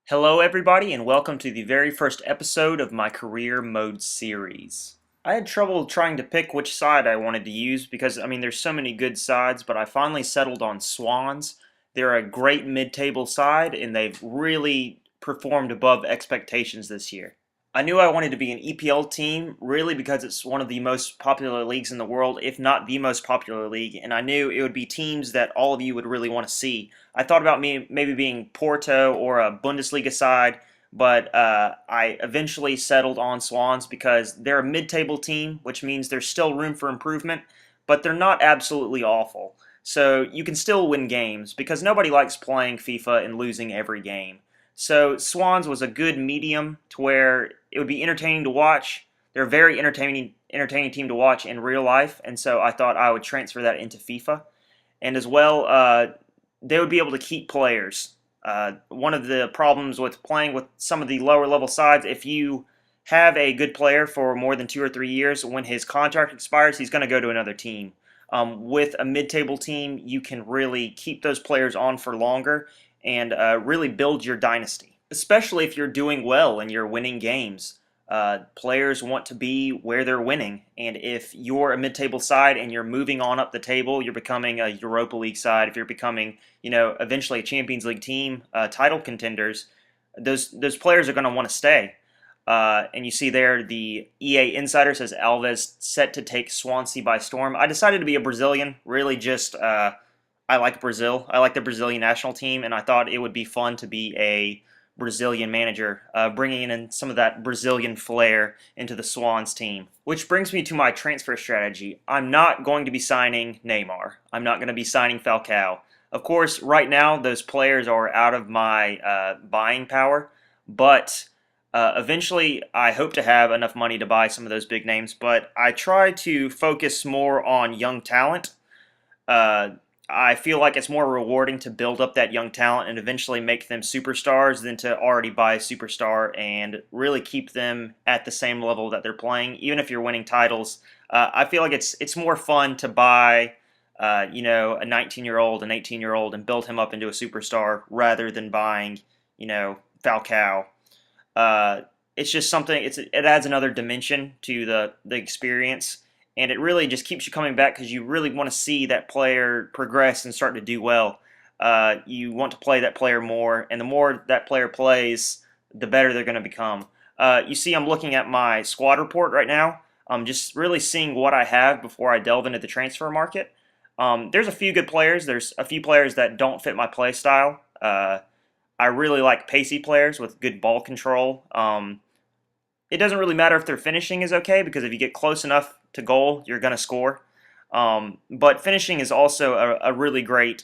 Hello, everybody, and welcome to the very first episode of my career mode series. I had trouble trying to pick which side I wanted to use because, there's so many good sides, but I finally settled on Swans. They're a great mid table side, and they've really performed above expectations this year. I knew I wanted to be an EPL team really because it's one of the most popular leagues in the world, if not the most popular league, and I knew it would be teams that all of you would really want to see. I thought about me maybe being Porto or a Bundesliga side, but I eventually settled on Swans because they're a mid-table team, which means there's still room for improvement, but they're not absolutely awful. So you can still win games because nobody likes playing FIFA and losing every game. So Swans was a good medium to where it would be entertaining to watch. They're a very entertaining team to watch in real life, and so I thought I would transfer that into FIFA. And as well, they would be able to keep players. One of the problems with playing with some of the lower level sides, if you have a good player for more than 2 or 3 years, when his contract expires, he's going to go to another team. With a mid-table team, you can really keep those players on for longer and really build your dynasty, especially if you're doing well and you're winning games. Players want to be where they're winning, and if you're a mid-table side and you're moving on up the table, you're becoming a Europa League side. If you're becoming, eventually a Champions League team, title contenders, those players are going to want to stay. And you see there, the EA Insider says Alves set to take Swansea by storm. I decided to be a Brazilian, really just. I like Brazil. I like the Brazilian national team, and I thought it would be fun to be a Brazilian manager, bringing in some of that Brazilian flair into the Swans team. Which brings me to my transfer strategy. I'm not going to be signing Neymar. I'm not going to be signing Falcao. Of course, right now, those players are out of my buying power, but eventually I hope to have enough money to buy some of those big names, but I try to focus more on young talent. Uh, I feel like it's more rewarding to build up that young talent and eventually make them superstars than to already buy a superstar and really keep them at the same level that they're playing, even if you're winning titles. I feel like it's more fun to buy, a 19-year-old, an 18-year-old, and build him up into a superstar rather than buying, Falcao. It's just something. It adds another dimension to the experience, and it really just keeps you coming back because you really want to see that player progress and start to do well. You want to play that player more, and the more that player plays, the better they're going to become. You see, I'm looking at my squad report right now. I'm just really seeing what I have before I delve into the transfer market. There's a few good players. There's a few players that don't fit my play style. I really like pacey players with good ball control. It doesn't really matter if their finishing is okay because if you get close enough to goal, you're going to score. But finishing is also a really great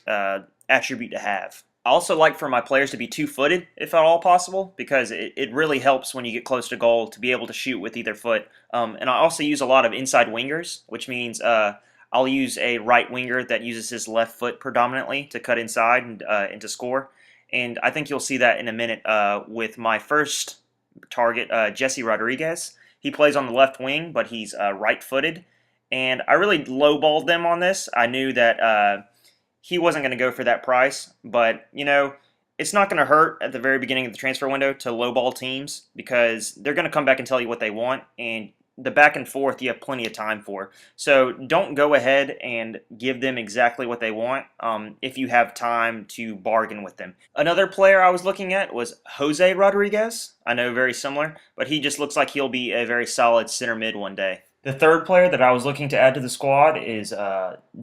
attribute to have. I also like for my players to be two-footed, if at all possible, because it really helps when you get close to goal to be able to shoot with either foot. And I also use a lot of inside wingers, which means I'll use a right winger that uses his left foot predominantly to cut inside and to score. And I think you'll see that in a minute with my first target, Jesse Rodriguez. He plays on the left wing, but he's right-footed. And I really lowballed them on this. I knew that he wasn't going to go for that price, but, it's not going to hurt at the very beginning of the transfer window to lowball teams because they're going to come back and tell you what they want, and the back and forth you have plenty of time for. So don't go ahead and give them exactly what they want if you have time to bargain with them. Another player I was looking at was Jose Rodriguez. I know, very similar, but he just looks like he'll be a very solid center mid one day. The third player that I was looking to add to the squad is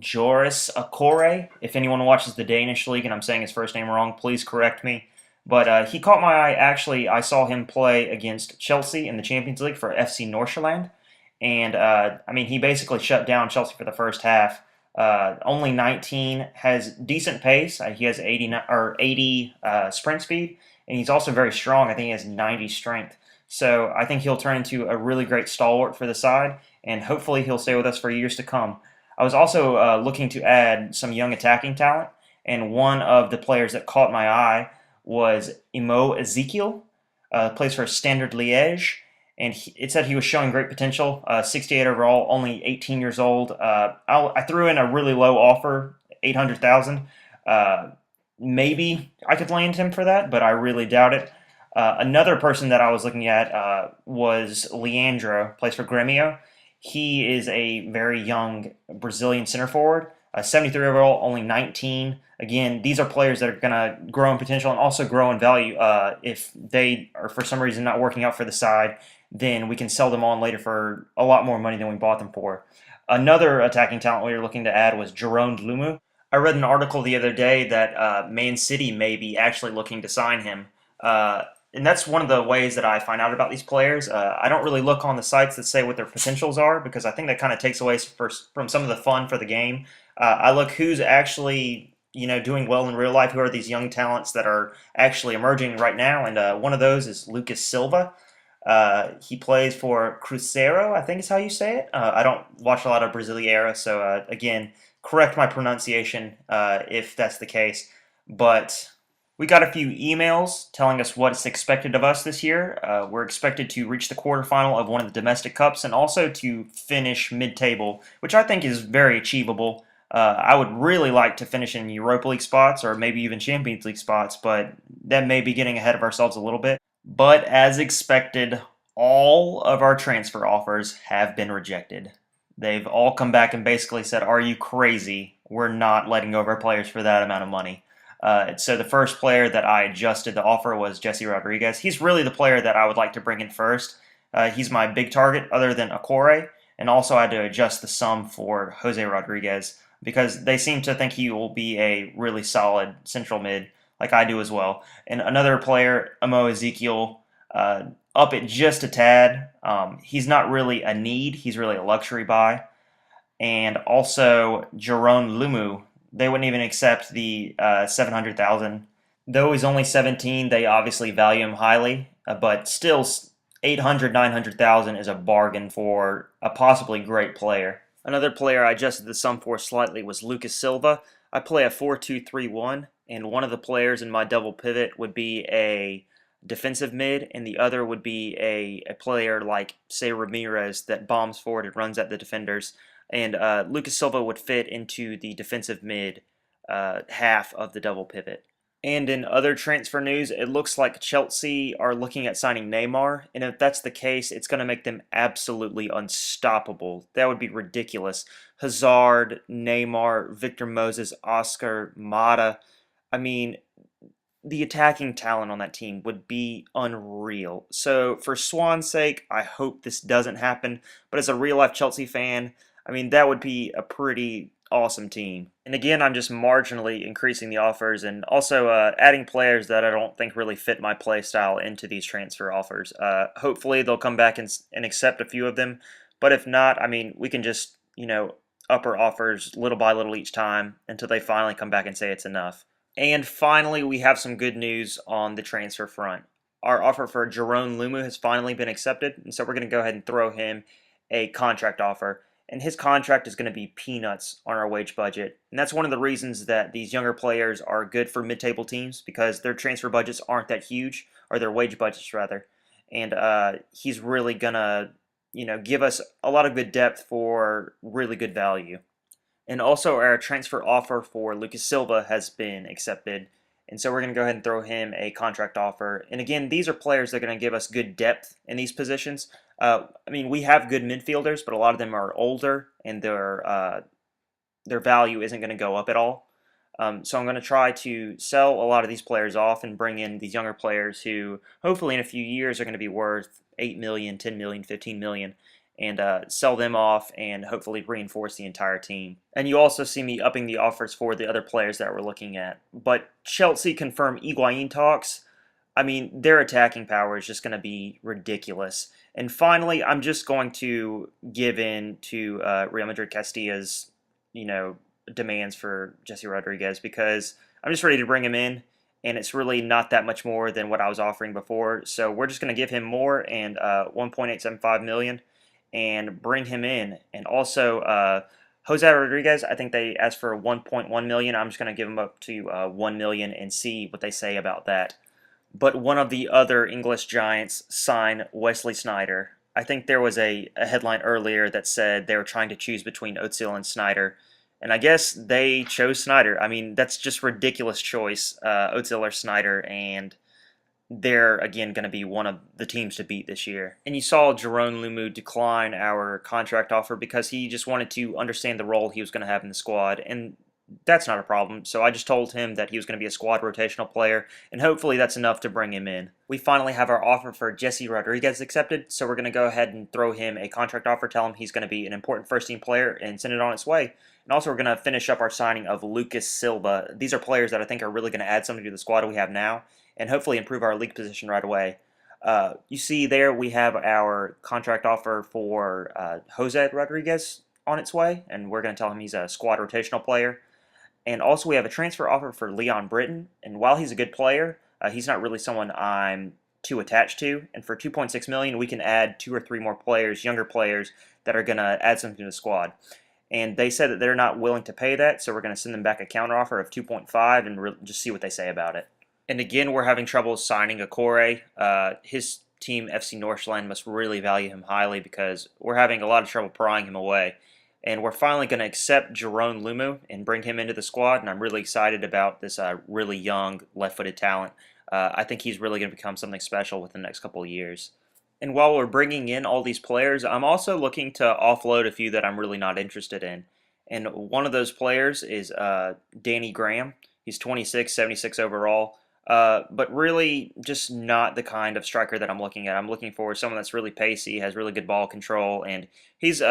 Joris Akore. If anyone watches the Danish league and I'm saying his first name wrong, please correct me. But he caught my eye. Actually, I saw him play against Chelsea in the Champions League for FC Nordsjælland. And, he basically shut down Chelsea for the first half. Only 19, has decent pace. He has 80 sprint speed, and he's also very strong. I think he has 90 strength. So I think he'll turn into a really great stalwart for the side, and hopefully he'll stay with us for years to come. I was also looking to add some young attacking talent, and one of the players that caught my eye was Imo Ezekiel, plays for Standard Liège, and it said he was showing great potential. 68 overall, only 18 years old. I threw in a really low offer, 800,000. Maybe I could land him for that, but I really doubt it. Another person that I was looking at was Leandro, plays for Grêmio. He is a very young Brazilian center forward, a 73-year-old, only 19. Again, these are players that are going to grow in potential and also grow in value. If they are for some reason not working out for the side, then we can sell them on later for a lot more money than we bought them for. Another attacking talent we were looking to add was Jerome Lumu. I read an article the other day that Man City may be actually looking to sign him. Uh, and that's one of the ways that I find out about these players. I don't really look on the sites that say what their potentials are because I think that kind of takes away from some of the fun for the game. I look who's actually doing well in real life. Who are these young talents that are actually emerging right now? And one of those is Lucas Silva. He plays for Cruzeiro, I think is how you say it. I don't watch a lot of Brasileira, so again, correct my pronunciation if that's the case. But we got a few emails telling us what's expected of us this year. We're expected to reach the quarterfinal of one of the domestic cups and also to finish mid-table, which I think is very achievable. I would really like to finish in Europa League spots or maybe even Champions League spots, but that may be getting ahead of ourselves a little bit. But as expected, all of our transfer offers have been rejected. They've all come back and basically said, "Are you crazy? We're not letting go of our players for that amount of money." So the first player that I adjusted the offer was Jesse Rodriguez. He's really the player that I would like to bring in first. He's my big target other than Akore, and also I had to adjust the sum for Jose Rodriguez because they seem to think he will be a really solid central mid, like I do as well. And another player, Amo Ezekiel, up it just a tad. He's not really a need; he's really a luxury buy. And also Jerome Lumu, they wouldn't even accept the 700,000. Though he's only 17, they obviously value him highly, but still 800, 900,000 is a bargain for a possibly great player. Another player I adjusted the sum for slightly was Lucas Silva. I play a 4-2-3-1, and one of the players in my double pivot would be a defensive mid, and the other would be a player like, say, Ramirez that bombs forward and runs at the defenders. And Lucas Silva would fit into the defensive mid half of the double pivot. And in other transfer news, it looks like Chelsea are looking at signing Neymar, and if that's the case, it's going to make them absolutely unstoppable. That would be ridiculous. Hazard, Neymar, Victor Moses, Oscar, Mata. I mean, the attacking talent on that team would be unreal. So for Swan's sake, I hope this doesn't happen. But as a real life Chelsea fan, I mean that would be a pretty awesome team. And again, I'm just marginally increasing the offers and also adding players that I don't think really fit my play style into these transfer offers. Hopefully they'll come back and accept a few of them. But if not, I mean we can just up our offers little by little each time until they finally come back and say it's enough. And finally, we have some good news on the transfer front. Our offer for Jerome Lumu has finally been accepted, and so we're going to go ahead and throw him a contract offer. And his contract is going to be peanuts on our wage budget. And that's one of the reasons that these younger players are good for mid-table teams because their transfer budgets aren't that huge, or their wage budgets rather. And he's really going to, give us a lot of good depth for really good value. And also, our transfer offer for Lucas Silva has been accepted. And so we're going to go ahead and throw him a contract offer. And again, these are players that are going to give us good depth in these positions. I mean, we have good midfielders, but a lot of them are older, and their value isn't going to go up at all. So I'm going to try to sell a lot of these players off and bring in these younger players who, hopefully in a few years, are going to be worth 8 million, 10 million, 15 million, and sell them off and hopefully reinforce the entire team. And you also see me upping the offers for the other players that we're looking at. But Chelsea confirmed Higuain talks. I mean, their attacking power is just going to be ridiculous. And finally, I'm just going to give in to Real Madrid Castilla's, demands for Jesse Rodriguez because I'm just ready to bring him in, and it's really not that much more than what I was offering before. So we're just going to give him more and 1.875 million and bring him in. And also Jose Rodriguez, I think they asked for 1.1 million. I'm just going to give him up to 1 million and see what they say about that. But one of the other English giants signed Wesley Sneijder. I think there was a headline earlier that said they were trying to choose between Özil and Sneijder. And I guess they chose Sneijder. I mean, that's just ridiculous choice, Özil or Sneijder. And they're again going to be one of the teams to beat this year. And you saw Jerome Lumu decline our contract offer because he just wanted to understand the role he was going to have in the squad, and that's not a problem. So I just told him that he was going to be a squad rotational player, and hopefully that's enough to bring him in. We finally have our offer for Jesse Rodriguez accepted, so we're going to go ahead and throw him a contract offer, tell him he's going to be an important first team player, and send it on its way. And also we're going to finish up our signing of Lucas Silva. These are players that I think are really going to add something to the squad we have now, and hopefully improve our league position right away. You see there we have our contract offer for Jose Rodriguez on its way, and we're going to tell him he's a squad rotational player. And also we have a transfer offer for Leon Britton, and while he's a good player, he's not really someone I'm too attached to. And for 2.6 million, we can add 2 or 3 more players, younger players that are going to add something to the squad. And they said that they're not willing to pay that, so we're going to send them back a counteroffer of 2.5 and just see what they say about it. And again, we're having trouble signing Akore. His team, FC Northland, must really value him highly because we're having a lot of trouble prying him away. And we're finally going to accept Jerome Lumu and bring him into the squad, and I'm really excited about this really young left-footed talent. I think he's really going to become something special within the next couple of years. And while we're bringing in all these players, I'm also looking to offload a few that I'm really not interested in. And one of those players is Danny Graham. He's 26, 76 overall. But really just not the kind of striker that I'm looking at. I'm looking for someone that's really pacey, has really good ball control, and he's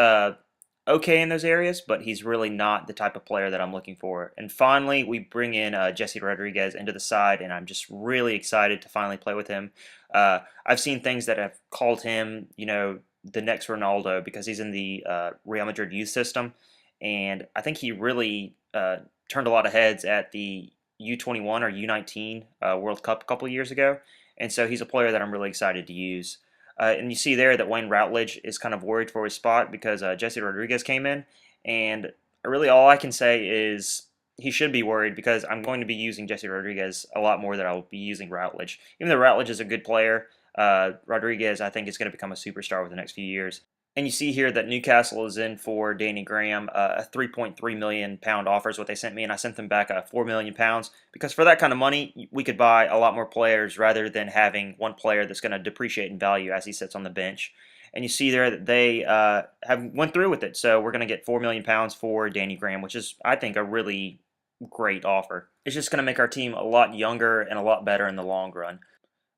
okay in those areas, but he's really not the type of player that I'm looking for. And finally, we bring in Jesse Rodriguez into the side, and I'm just really excited to finally play with him. I've seen things that have called him, the next Ronaldo because he's in the Real Madrid youth system, and I think he really turned a lot of heads at the U21 or U19 World Cup a couple of years ago, and so he's a player that I'm really excited to use. And you see there that Wayne Routledge is kind of worried for his spot because Jesse Rodriguez came in, and really all I can say is he should be worried because I'm going to be using Jesse Rodriguez a lot more than I'll be using Routledge. Even though Routledge is a good player, Rodriguez I think is going to become a superstar over the next few years. And you see here that Newcastle is in for Danny Graham. A 3.3 million pound offer is what they sent me, and I sent them back 4 million pounds because for that kind of money, we could buy a lot more players rather than having one player that's going to depreciate in value as he sits on the bench. And you see there that they have went through with it, so we're going to get 4 million pounds for Danny Graham, which is, I think, a really great offer. It's just going to make our team a lot younger and a lot better in the long run.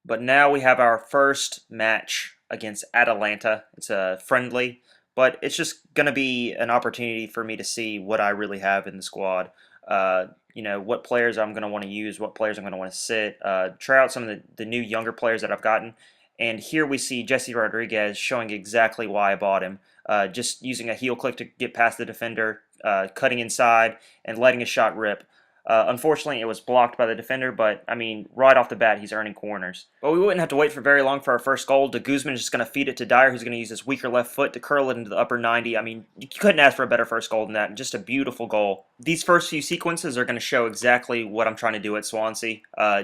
But now we have our first match against Atalanta. It's a friendly, but it's just going to be an opportunity for me to see what I really have in the squad. What players I'm going to want to use, what players I'm going to want to sit, try out some of the new younger players that I've gotten. And here we see Jesse Rodriguez showing exactly why I bought him. Just using a heel click to get past the defender, cutting inside, and letting a shot rip. Unfortunately, it was blocked by the defender, but, I mean, right off the bat, he's earning corners. But we wouldn't have to wait for very long for our first goal. De Guzman is just going to feed it to Dyer, who's going to use his weaker left foot to curl it into the upper 90. I mean, you couldn't ask for a better first goal than that. Just a beautiful goal. These first few sequences are going to show exactly what I'm trying to do at Swansea,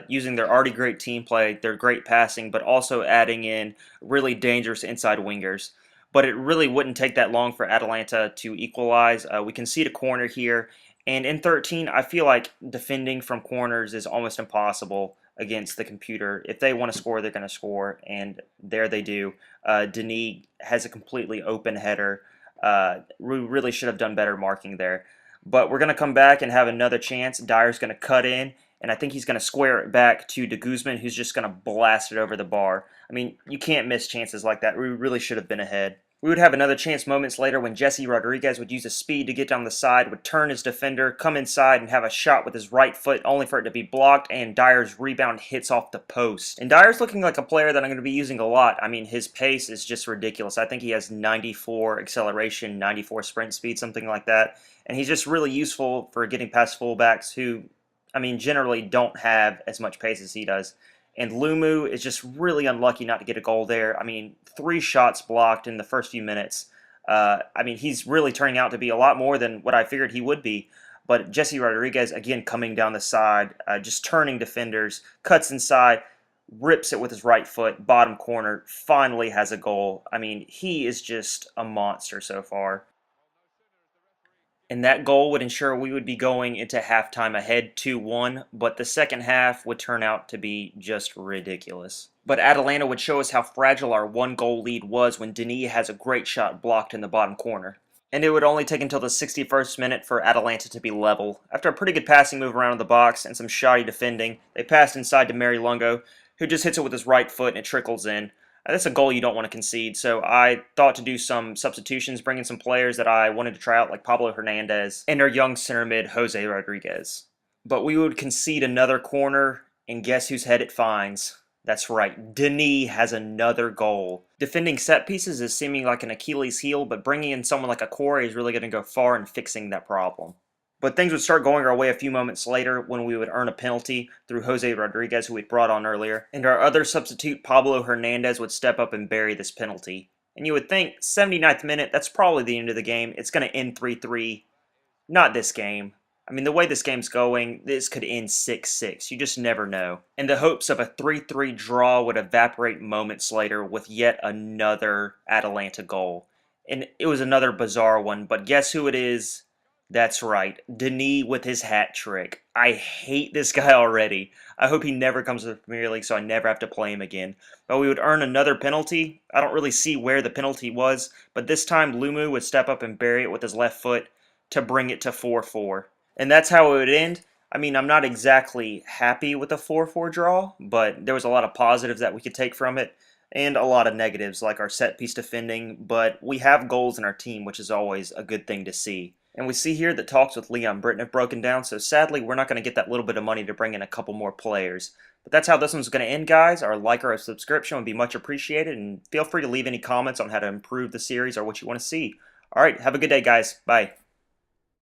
using their already great team play, their great passing, but also adding in really dangerous inside wingers. But it really wouldn't take that long for Atalanta to equalize. We concede a corner here. And in 13, I feel like defending from corners is almost impossible against the computer. If they want to score, they're going to score, and there they do. Denis has a completely open header. We really should have done better marking there. But we're going to come back and have another chance. Dyer's going to cut in, and I think he's going to square it back to De Guzman, who's just going to blast it over the bar. I mean, you can't miss chances like that. We really should have been ahead. We would have another chance moments later when Jesse Rodriguez would use his speed to get down the side, would turn his defender, come inside, and have a shot with his right foot, only for it to be blocked, and Dyer's rebound hits off the post. And Dyer's looking like a player that I'm going to be using a lot. I mean, his pace is just ridiculous. I think he has 94 acceleration, 94 sprint speed, something like that. And he's just really useful for getting past fullbacks who, I mean, generally don't have as much pace as he does. And Lumu is just really unlucky not to get a goal there. I mean, 3 shots blocked in the first few minutes. I mean, he's really turning out to be a lot more than what I figured he would be. But Jesse Rodriguez, again, coming down the side, just turning defenders, cuts inside, rips it with his right foot, bottom corner, finally has a goal. I mean, he is just a monster so far. And that goal would ensure we would be going into halftime ahead 2-1, but the second half would turn out to be just ridiculous. But Atalanta would show us how fragile our one-goal lead was when Denis has a great shot blocked in the bottom corner. And it would only take until the 61st minute for Atalanta to be level. After a pretty good passing move around the box and some shoddy defending, they passed inside to Mary Lungo, who just hits it with his right foot and it trickles in. That's a goal you don't want to concede, so I thought to do some substitutions, bring in some players that I wanted to try out, like Pablo Hernandez and our young center mid, Jose Rodriguez. But we would concede another corner, and guess whose head it finds? That's right, Denis has another goal. Defending set pieces is seeming like an Achilles heel, but bringing in someone like a Corey is really going to go far in fixing that problem. But things would start going our way a few moments later when we would earn a penalty through Jose Rodriguez, who we'd brought on earlier, and our other substitute, Pablo Hernandez, would step up and bury this penalty. And you would think, 79th minute, that's probably the end of the game. It's going to end 3-3. Not this game. I mean, the way this game's going, this could end 6-6. You just never know. And the hopes of a 3-3 draw would evaporate moments later with yet another Atalanta goal. And it was another bizarre one, but guess who it is? That's right, Denis with his hat trick. I hate this guy already. I hope he never comes to the Premier League so I never have to play him again. But we would earn another penalty. I don't really see where the penalty was, but this time Lumu would step up and bury it with his left foot to bring it to 4-4. And that's how it would end. I mean, I'm not exactly happy with the 4-4 draw, but there was a lot of positives that we could take from it, and a lot of negatives like our set piece defending, but we have goals in our team, which is always a good thing to see. And we see here that talks with Leon Britton have broken down, so sadly we're not going to get that little bit of money to bring in a couple more players. But that's how this one's going to end, guys. Our like or a subscription would be much appreciated, and feel free to leave any comments on how to improve the series or what you want to see. Alright, have a good day, guys. Bye.